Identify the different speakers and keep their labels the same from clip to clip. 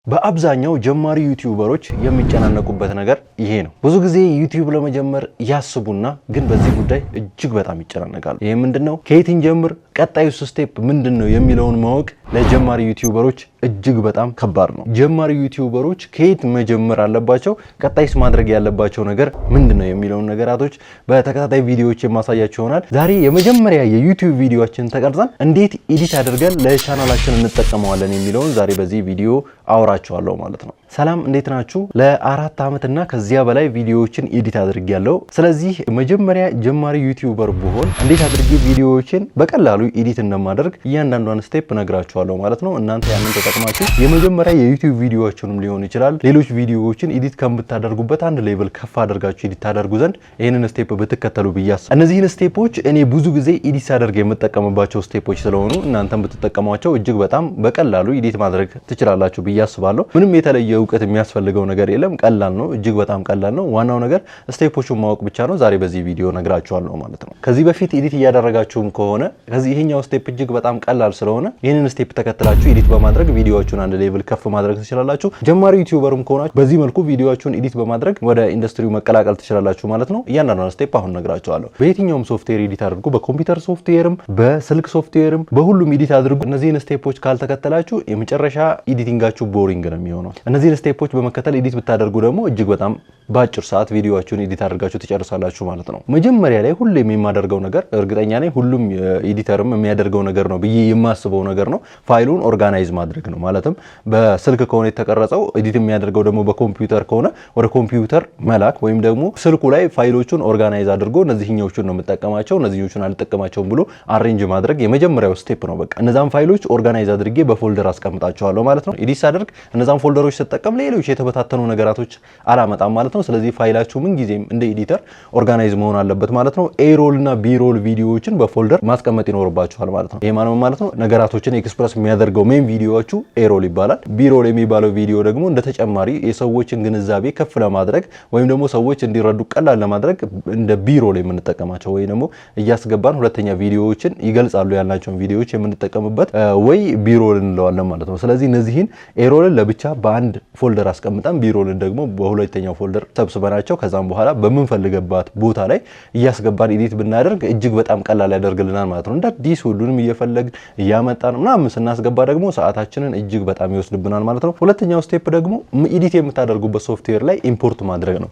Speaker 1: በአብዛኛው ጀማሪ ዩቲዩበሮች የሚጨናነቁበት ነገር ይሄ ነው። ብዙ ጊዜ ዩቲዩብ ለመጀመር ያስቡና ግን በዚህ ጉዳይ እጅግ በጣም ይጨናነቃሉ። ይሄ ምንድነው? ከየትን ጀምር፣ ቀጣዩስ ስቴፕ ምንድነው የሚለውን ማወቅ ለጀማሪ ዩቲዩበሮች እጅግ በጣም ከባድ ነው። ጀማሪ ዩቲዩበሮች ከየት መጀመር አለባቸው፣ ቀጣይስ ማድረግ ያለባቸው ነገር ምንድነው የሚለውን ነገራቶች በተከታታይ ቪዲዮዎች የማሳያችሁ ይሆናል። ዛሬ የመጀመሪያ የዩቲዩብ ቪዲዮአችንን ተቀርጸን እንዴት ኤዲት አድርገን ለቻናላችን እንጠቀመዋለን የሚለውን ዛሬ በዚህ ቪዲዮ አወራችኋለሁ ማለት ነው። ሰላም እንዴት ናችሁ? ለአራት ዓመትና ከዚያ በላይ ቪዲዮዎችን ኤዲት አድርጌያለሁ። ስለዚህ መጀመሪያ ጀማሪ ዩቲዩበር ብሆን እንዴት አድርጌ ቪዲዮዎችን በቀላሉ ኤዲት እንደማደርግ እያንዳንዷን ስቴፕ ነግራችኋለሁ ማለት ነው። እናንተ ያንን ተጠቅማችሁ የመጀመሪያ የዩቲዩብ ቪዲዮዎችንም ሊሆን ይችላል ሌሎች ቪዲዮዎችን ኤዲት ከምታደርጉበት አንድ ሌቭል ከፍ አድርጋችሁ ኤዲት ታደርጉ ዘንድ ይሄንን ስቴፕ ብትከተሉ ብያስ እነዚህን ስቴፖች እኔ ብዙ ጊዜ ኤዲት ሳደርግ የምጠቀምባቸው ስቴፖች ስለሆኑ እናንተም ብትጠቀሟቸው እጅግ በጣም በቀላሉ ኤዲት ማድረግ ትችላላችሁ ብዬ አስባለሁ። ምንም የተለየ እውቀት የሚያስፈልገው ነገር የለም። ቀላል ነው፣ እጅግ በጣም ቀላል ነው። ዋናው ነገር ስቴፖቹን ማወቅ ብቻ ነው። ዛሬ በዚህ ቪዲዮ ነግራችኋለሁ ማለት ነው። ከዚህ በፊት ኤዲት እያደረጋችሁም ከሆነ ከዚህ ይሄኛው ስቴፕ እጅግ በጣም ቀላል ስለሆነ ይሄንን ስቴፕ ተከትላችሁ ኤዲት በማድረግ ቪዲዮዎቹን አንድ ሌቭል ከፍ ማድረግ ትችላላችሁ። ጀማሪ ዩቲዩበርም ከሆናችሁ በዚህ መልኩ ቪዲዮዎቹን ኤዲት በማድረግ ወደ ኢንዱስትሪው መቀላቀል ትችላላችሁ ማለት ነው። እያንዳንዱን ስቴፕ አሁን ነግራችኋለሁ። በየትኛውም ሶፍትዌር ኤዲት አድርጉ፣ በኮምፒውተር ሶፍትዌርም በስልክ ሶፍትዌርም በሁሉም ኤዲት አድርጉ። እነዚህን ስቴፖች ካልተከተላችሁ የመጨረሻ ኤዲቲንጋችሁ ቦሪንግ ነው የሚሆነው። እነዚህን ስቴፖች በመከተል ኤዲት ብታደርጉ ደግሞ እጅግ በጣም በአጭር ሰዓት ቪዲዮአችሁን ኤዲት አድርጋችሁ ትጨርሳላችሁ ማለት ነው። መጀመሪያ ላይ ሁሌም የማደርገው ነገር እርግጠኛ ነኝ ሁሉም ኤዲተርም የሚያደርገው ነገር ነው ብዬ የማስበው ነገር ነው፣ ፋይሉን ኦርጋናይዝ ማድረግ ነው። ማለትም በስልክ ከሆነ የተቀረጸው ኤዲት የሚያደርገው ደግሞ በኮምፒውተር ከሆነ ወደ ኮምፒውተር መላክ ወይም ደግሞ ስልኩ ላይ ፋይሎቹን ኦርጋናይዝ አድርጎ እነዚህኞቹን ነው የምጠቀማቸው እነዚህኞቹን አልጠቀማቸውም ብሎ አሬንጅ ማድረግ የመጀመሪያው ስቴፕ ነው። በቃ እነዛን ፋይሎች ኦርጋናይዝ አድርጌ በፎልደር አስቀምጣቸዋለሁ ማለት ነው። ኤዲት ሳደርግ እነዛን ፎልደሮች ስጠቀም ሌሎች የተበታተኑ ነገራቶች አላመጣም ማለት ነው። ስለዚህ ፋይላችሁ ምን ጊዜም እንደ ኤዲተር ኦርጋናይዝ መሆን አለበት ማለት ነው። ኤሮል እና ቢሮል ቪዲዮዎችን በፎልደር ማስቀመጥ ይኖርባችኋል ማለት ነው። ይሄ ማለት ነው ነገራቶችን ኤክስፕረስ የሚያደርገው ሜን ቪዲዮዎቹ ኤሮል ይባላል። ቢሮል የሚባለው ቪዲዮ ደግሞ እንደ ተጨማሪ የሰዎችን ግንዛቤ ከፍ ለማድረግ ወይም ደግሞ ሰዎች እንዲረዱ ቀላል ለማድረግ እንደ ቢሮል የምንጠቀማቸው ወይ ደግሞ እያስገባን ሁለተኛ ቪዲዮዎችን ይገልጻሉ ያልናቸውን ቪዲዮዎች የምንጠቀምበት ወይ ቢሮል እንለዋለን ማለት ነው። ስለዚህ እነዚህን ኤሮልን ለብቻ በአንድ ፎልደር አስቀምጠን ቢሮልን ደግሞ በሁለተኛው ፎልደር ሰብስበናቸው ከዛም በኋላ በምንፈልግባት ቦታ ላይ እያስገባን ኤዲት ብናደርግ እጅግ በጣም ቀላል ያደርግልናል ማለት ነው። እንደ አዲስ ሁሉንም እየፈለግን እያመጣን ምናምን ስናስገባ ደግሞ ሰዓታችንን እጅግ በጣም ይወስድብናል ማለት ነው። ሁለተኛው ስቴፕ ደግሞ ኤዲት የምታደርጉበት ሶፍትዌር ላይ ኢምፖርት ማድረግ ነው።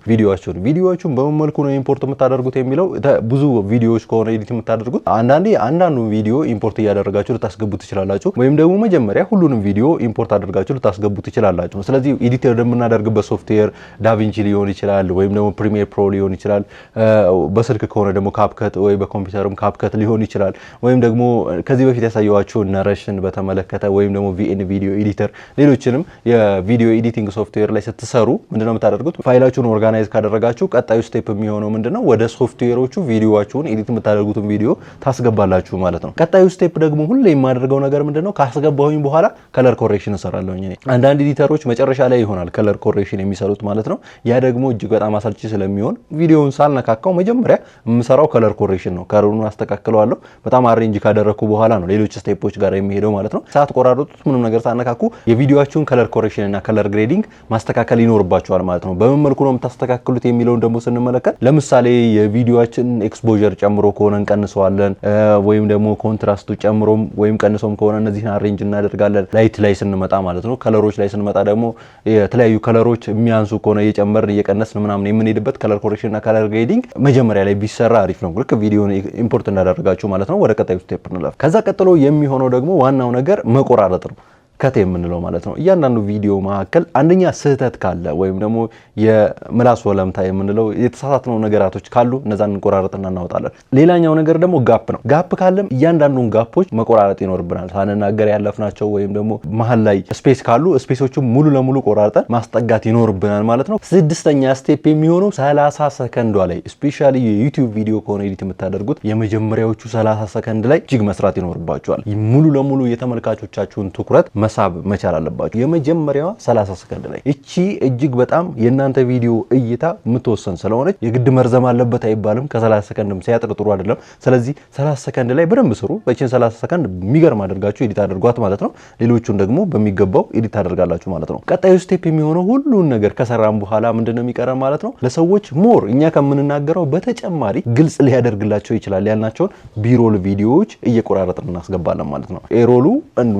Speaker 1: ቪዲዮዎቹን በምን መልኩ ነው ኢምፖርት የምታደርጉት የሚለው ብዙ ቪዲዮዎች ከሆነ ኤዲት የምታደርጉት አንዳንዱ ቪዲዮ ኢምፖርት እያደረጋችሁ ልታስገቡ ትችላላችሁ፣ ወይም ደግሞ መጀመሪያ ሁሉንም ቪዲዮ ኢምፖርት አድርጋችሁ ልታስገቡ ትችላላችሁ። ስለዚህ ኤዲት የምናደርግበት ሶፍትዌር ዳቪንቺ ሊሆን ይችላል ወይም ደግሞ ፕሪሚየር ፕሮ ሊሆን ይችላል። በስልክ ከሆነ ደግሞ ካፕከት ወይ በኮምፒውተርም ካፕከት ሊሆን ይችላል። ወይም ደግሞ ከዚህ በፊት ያሳየዋችሁ ነረሽን በተመለከተ ወይም ደግሞ ቪኤን ቪዲዮ ኤዲተር ሌሎችንም የቪዲዮ ኤዲቲንግ ሶፍትዌር ላይ ስትሰሩ ምንድነው የምታደርጉት? ፋይላችሁን ኦርጋናይዝ ካደረጋችሁ ቀጣዩ ስቴፕ የሚሆነው ምንድነው? ወደ ሶፍትዌሮቹ ቪዲዮዋችሁን ኤዲት የምታደርጉትን ቪዲዮ ታስገባላችሁ ማለት ነው። ቀጣዩ ስቴፕ ደግሞ ሁሌ የማደርገው ነገር ምንድነው? ካስገባሁኝ በኋላ ከለር ኮሬክሽን እሰራለሁኝ እኔ። አንዳንድ ኤዲተሮች መጨረሻ ላይ ይሆናል ከለር ኮሬክሽን የሚሰሩት ማለት ነው። ያ ደግሞ እጅግ በጣም አሰልቺ ስለሚሆን ቪዲዮውን ሳልነካካው መጀመሪያ የምሰራው ከለር ኮሬክሽን ነው። ከለሩን አስተካክለዋለሁ። በጣም አሬንጅ ካደረኩ በኋላ ነው ሌሎች ስቴፖች ጋር የሚሄደው ማለት ነው። ሰዓት ቆራረጡት ምንም ነገር ሳነካኩ የቪዲዮአችሁን ከለር ኮሬክሽን እና ከለር ግሬዲንግ ማስተካከል ይኖርባችኋል ማለት ነው። በምን መልኩ ነው የምታስተካክሉት የሚለውን ደግሞ ስንመለከት ለምሳሌ የቪዲዮአችን ኤክስፖዠር ጨምሮ ከሆነ እንቀንሰዋለን፣ ወይም ደግሞ ኮንትራስቱ ጨምሮም ወይም ቀንሶም ከሆነ እነዚህን አሬንጅ እናደርጋለን። ላይት ላይ ስንመጣ ማለት ነው። ከለሮች ላይ ስንመጣ ደግሞ የተለያዩ ከለሮች የሚያንሱ ከሆነ እየጨመርን እየቀነስን ምናምን የምንሄድበት ከለር ኮሬክሽን እና ከለር ግሬዲንግ መጀመሪያ ላይ ቢሰራ አሪፍ ነው። ልክ ቪዲዮን ኢምፖርት እንዳደረጋችሁ ማለት ነው። ወደ ቀጣዩ ስቴፕ እንለፍ። ከዛ ቀጥሎ የሚሆነው ደግሞ ዋናው ነገር መቆራረጥ ነው። ከት የምንለው ማለት ነው። እያንዳንዱ ቪዲዮ መካከል አንደኛ ስህተት ካለ ወይም ደግሞ የምላስ ወለምታ የምንለው የተሳሳትነው ነገራቶች ካሉ እነዛን እንቆራረጥና እናወጣለን። ሌላኛው ነገር ደግሞ ጋፕ ነው። ጋፕ ካለም እያንዳንዱን ጋፖች መቆራረጥ ይኖርብናል። ሳንናገር ያለፍናቸው ወይም ደግሞ መሀል ላይ ስፔስ ካሉ ስፔሶቹን ሙሉ ለሙሉ ቆራርጠን ማስጠጋት ይኖርብናል ማለት ነው። ስድስተኛ ስቴፕ የሚሆነው 30 ሰከንዷ ላይ ስፔሻሊ የዩቲዩብ ቪዲዮ ከሆነ ኤዲት የምታደርጉት የመጀመሪያዎቹ 30 ሰከንድ ላይ እጅግ መስራት ይኖርባችኋል። ሙሉ ለሙሉ የተመልካቾቻችሁን ትኩረት መሳብ መቻል አለባችሁ። የመጀመሪያዋ 30 ሰከንድ ላይ እቺ እጅግ በጣም የእናንተ ቪዲዮ እይታ የምትወሰን ስለሆነች የግድ መርዘም አለበት አይባልም። ከ30 ሰከንድም ሲያጥር ጥሩ አይደለም። ስለዚህ 30 ሰከንድ ላይ በደንብ ስሩ። በቺን 30 ሰከንድ የሚገርም አድርጋችሁ ኤዲት አድርጓት ማለት ነው። ሌሎቹን ደግሞ በሚገባው ኤዲት አድርጋላችሁ ማለት ነው። ቀጣዩ ስቴፕ የሚሆነው ሁሉን ነገር ከሰራም በኋላ ምንድነው የሚቀረን ማለት ነው? ለሰዎች ሞር እኛ ከምንናገረው በተጨማሪ ግልጽ ሊያደርግላቸው ይችላል ያልናቸውን ቢሮል ቪዲዮዎች እየቆራረጥን እናስገባለን ማለት ነው። ኤሮሉ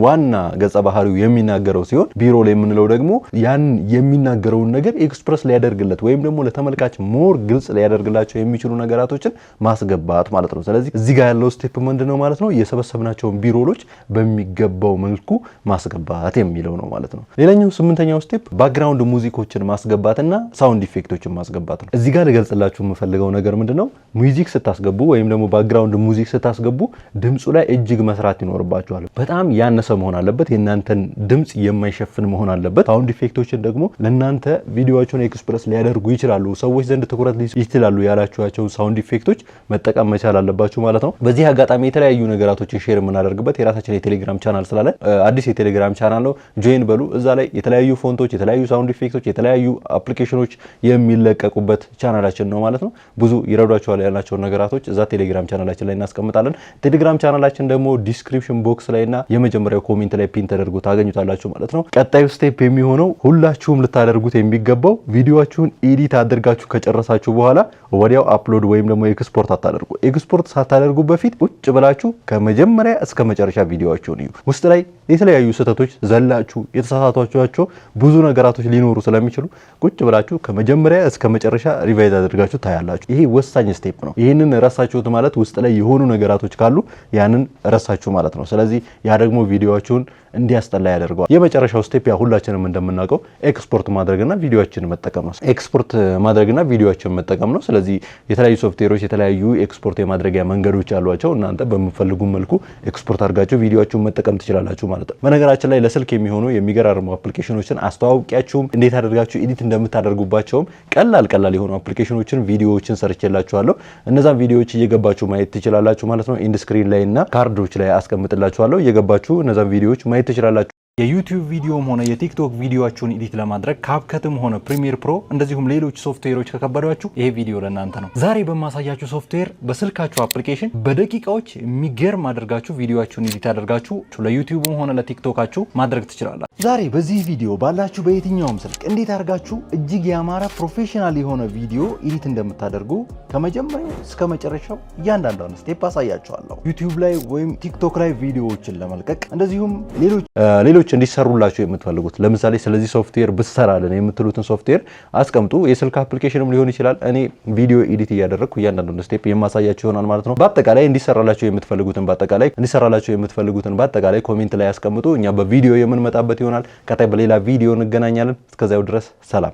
Speaker 1: ዋና ገጸ ባህሪው የሚናገረው ሲሆን ቢሮል የምንለው ደግሞ ያን የሚናገረውን ነገር ኤክስፕረስ ሊያደርግለት ወይም ደግሞ ለተመልካች ሞር ግልጽ ሊያደርግላቸው የሚችሉ ነገራቶችን ማስገባት ማለት ነው። ስለዚህ እዚህ ጋር ያለው ስቴፕ ምንድነው ማለት ነው? የሰበሰብናቸውን ቢሮሎች በሚገባው መልኩ ማስገባት የሚለው ነው ማለት ነው። ሌላኛው 8ኛው ስቴፕ ባክግራውንድ ሙዚኮችን ማስገባትና ሳውንድ ኢፌክቶችን ማስገባት ነው። እዚህ ጋር ልገልጽላችሁ የምፈልገው ነገር ምንድነው? ሙዚክ ስታስገቡ ወይም ደግሞ ባክግራውንድ ሙዚክ ስታስገቡ ድምጹ ላይ እጅግ መስራት ይኖርባችኋል። በጣም ያነሰ መሆን አለበት። የእናንተን ድምጽ የማይሸፍን መሆን አለበት። ሳውንድ ኢፌክቶችን ደግሞ ለእናንተ ቪዲዮአችሁን ኤክስፕረስ ሊያደርጉ ይችላሉ፣ ሰዎች ዘንድ ትኩረት ይችላሉ ያላችኋቸው ሳውንድ ኢፌክቶች መጠቀም መቻል አለባችሁ ማለት ነው። በዚህ አጋጣሚ የተለያዩ ነገራቶችን ሼር የምናደርግበት የራሳችን የቴሌግራም ቻናል ስላለ አዲስ የቴሌግራም ቻናል ነው፣ ጆይን በሉ። እዛ ላይ የተለያዩ ፎንቶች፣ የተለያዩ ሳውንድ ኢፌክቶች፣ የተለያዩ አፕሊኬሽኖች የሚለቀቁበት ቻናላችን ነው ማለት ነው። ብዙ ይረዷችኋል ያልናቸውን ነገራቶች እዛ ቴሌግራም ቻናላችን ላይ እናስቀምጣለን። ቴሌግራም ቻናላችን ደግሞ ዲስክሪፕሽን ቦክስ ላይና የመጀመሪያው ኮሜንት ላይ ፒን ተደርጎ ታገኙታላችሁ ማለት ነው። ቀጣዩ ስቴፕ የሚሆነው ሁላችሁም ልታደርጉት የሚገባው ቪዲዮአችሁን ኤዲት አድርጋችሁ ከጨረሳችሁ በኋላ ወዲያው አፕሎድ ወይም ደግሞ ኤክስፖርት አታደርጉ። ኤክስፖርት ሳታደርጉ በፊት ቁጭ ብላችሁ ከመጀመሪያ እስከ መጨረሻ ቪዲዮአችሁን እዩ። ውስጥ ላይ የተለያዩ ስህተቶች ዘላችሁ የተሳሳቷቸው ብዙ ነገራቶች ሊኖሩ ስለሚችሉ ቁጭ ብላችሁ ከመጀመሪያ እስከ መጨረሻ ሪቫይዝ አድርጋችሁ ታያላችሁ። ይሄ ወሳኝ ስቴፕ ነው። ይሄንን ረሳችሁት ማለት ውስጥ ላይ የሆኑ ነገራቶች ካሉ ያንን ረሳችሁ ማለት ነው። ስለዚህ ያ ደግሞ ቪዲዮአችሁን እንዲያስጠላ ያደርገዋል። የመጨረሻው ስቴፕ ያ ሁላችንም እንደምናውቀው ኤክስፖርት ማድረግና ቪዲዮአችንን መጠቀም ነው። ኤክስፖርት ማድረግና ቪዲዮአችንን መጠቀም ነው። ስለዚህ የተለያዩ ሶፍትዌሮች የተለያዩ ኤክስፖርት የማድረጊያ መንገዶች አሏቸው። እናንተ በምትፈልጉ መልኩ ኤክስፖርት አድርጋችሁ ቪዲዮአችሁን መጠቀም ትችላላችሁ ማለት ነው። በነገራችን ላይ ለስልክ የሚሆኑ የሚገራርሙ አፕሊኬሽኖችን አስተዋውቂያችሁም እንዴት አድርጋችሁ ኤዲት እንደምታደርጉባቸውም ቀላል የሆኑ አፕሊኬሽኖችን ቪዲዮዎችን ሰርቼላችኋለሁ። እነዛን ቪዲዮዎች እየገባችሁ ማየት ትችላላችሁ ማለት ነው። ኢንድ ስክሪን ላይ እና ካርዶች ላይ አስቀምጥላችኋለሁ። እየገባችሁ እነዛን ቪዲዮዎች ማየት ትችላላችሁ። የዩቲዩብ ቪዲዮም ሆነ የቲክቶክ ቪዲዮአችሁን ኤዲት ለማድረግ ካፕከትም ሆነ ፕሪሚየር ፕሮ እንደዚሁም ሌሎች ሶፍትዌሮች ከከበዷችሁ ይሄ ቪዲዮ ለእናንተ ነው። ዛሬ በማሳያችሁ ሶፍትዌር በስልካችሁ አፕሊኬሽን በደቂቃዎች የሚገርም አድርጋችሁ ቪዲዮአችሁን ኤዲት አድርጋችሁ ለዩቲዩብም ሆነ ለቲክቶካችሁ ማድረግ ትችላላችሁ። ዛሬ በዚህ ቪዲዮ ባላችሁ በየትኛውም ስልክ እንዴት አድርጋችሁ እጅግ ያማረ ፕሮፌሽናል የሆነ ቪዲዮ ኤዲት እንደምታደርጉ ከመጀመሪያው እስከ መጨረሻው እያንዳንዷን ስቴፕ አሳያችኋለሁ። ዩቲዩብ ላይ ወይም ቲክቶክ ላይ ቪዲዮዎችን ለመልቀቅ እንደዚሁም ሌሎች እንዲሰሩላችሁ የምትፈልጉት ለምሳሌ ስለዚህ ሶፍትዌር ብትሰራልን የምትሉትን ሶፍትዌር አስቀምጡ። የስልክ አፕሊኬሽንም ሊሆን ይችላል። እኔ ቪዲዮ ኤዲት እያደረግኩ እያንዳንዱን ስቴፕ የማሳያችሁ ይሆናል ማለት ነው። በአጠቃላይ እንዲሰራላችሁ የምትፈልጉትን በአጠቃላይ ኮሜንት ላይ አስቀምጡ። እኛ በቪዲዮ የምንመጣበት ይሆናል። ቀጣይ በሌላ ቪዲዮ እንገናኛለን። እስከዚያው ድረስ ሰላም።